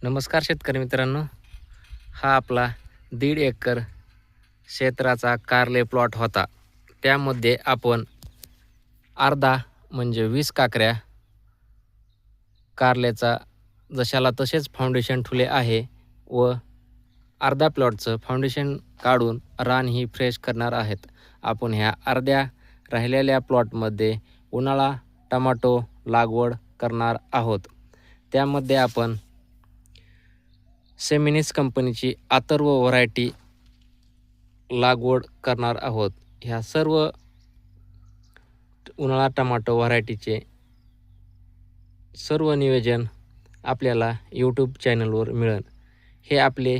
नमस्कार शेतकरी मित्रांनो, हा आपला 1.5 एकर क्षेत्राचा कारले प्लॉट होता। त्यामध्ये आपण अर्धा म्हणजे 20 काकऱ्या कारल्याचा जशाला तसेच फाउंडेशन ठेवले आहे व अर्धा प्लॉटचं फाउंडेशन काढून रान ही फ्रेश करणार आहेत। आपण ह्या अर्ध्या राहिलेल्या प्लॉटमध्ये उन्हाळा टमाटो लागवड करणार आहोत। त्यामध्ये आपण सेमिनिस कंपनीची अथर्व व्हरायटी लागवड करणार आहोत। ह्या सर्व उन्हाळा टमाटो व्हरायटीचे सर्व नियोजन आपल्याला यूट्यूब चॅनलवर मिळेल। हे आपले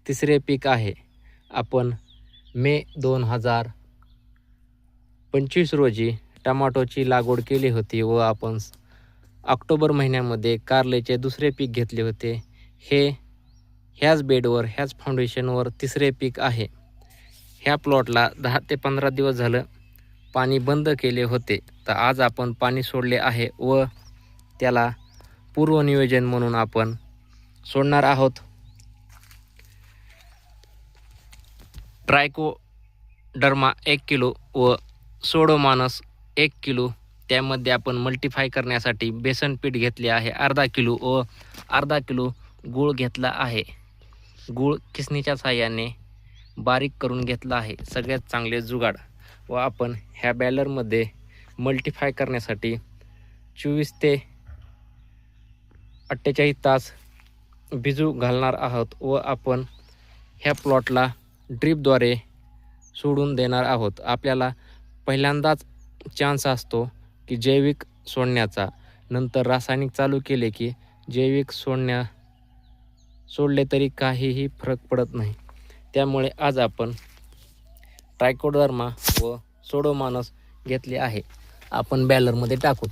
तिसरे पीक आहे। आपण मे 2025 रोजी टमाटोची लागवड केली होती व आपण ऑक्टोबर महिन्यामध्ये कारल्याचे दुसरे पीक घेतले होते। हे ह्याच बेडवर ह्याच फाउंडेशनवर तिसरे पीक आहे। ह्या प्लॉटला 10 ते 15 दिवस झालं पाणी बंद केले होते, तर आज आपण पाणी सोडले आहे व त्याला पूर्वनियोजन म्हणून आपण सोडणार आहोत ट्रायकोडर्मा 1 किलो व सोडोमॉनस 1 किलो। त्यामध्ये आपण मल्टीफाय करण्यासाठी बेसन पीठ घेतले आहे अर्धा किलो व अर्धा किलो गूळ घेतला आहे। गूळ किसणीच्या साहाय्याने बारीक करून घेतला आहे, सगळ्यात चांगले जुगाड। व आपण ह्या बॅलरमध्ये मल्टीफाय करण्यासाठी 24 ते 48 तास भिजू घालणार आहोत व आपण ह्या प्लॉटला ड्रीपद्वारे सोडून देणार आहोत। आपल्याला पहिल्यांदाच चान्स असतो की जैविक सोडण्याचा, नंतर रासायनिक चालू केले की जैविक सोडले तरी काहीही फरक पडत नाही। त्यामुळे आज आपण ट्रायकोडर्मा व सोडोमॉनस घेतले आहे। आपण बॅलरमध्ये टाकूत।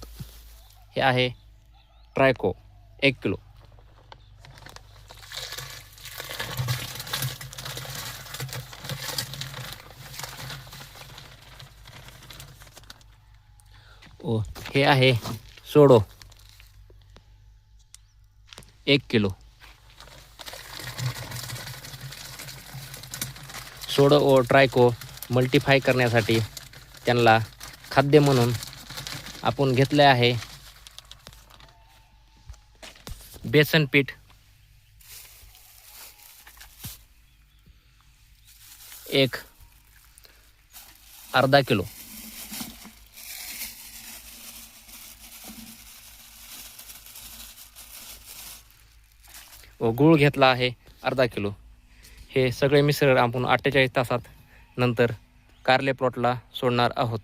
हे आहे ट्रायको 1 किलो। ओ हे आहे सोडो 1 किलो। सोडो व ट्रायको मल्टीफाय करण्यासाठी त्यांना खाद्य म्हणून आपण घेतले आहे बेसन पीठ 1/2 किलो। व गूळ घेतला आहे अर्धा किलो। हे सगळे मिश्रण आपण 48 तासात नंतर कारले प्लॉटला सोडणार आहोत।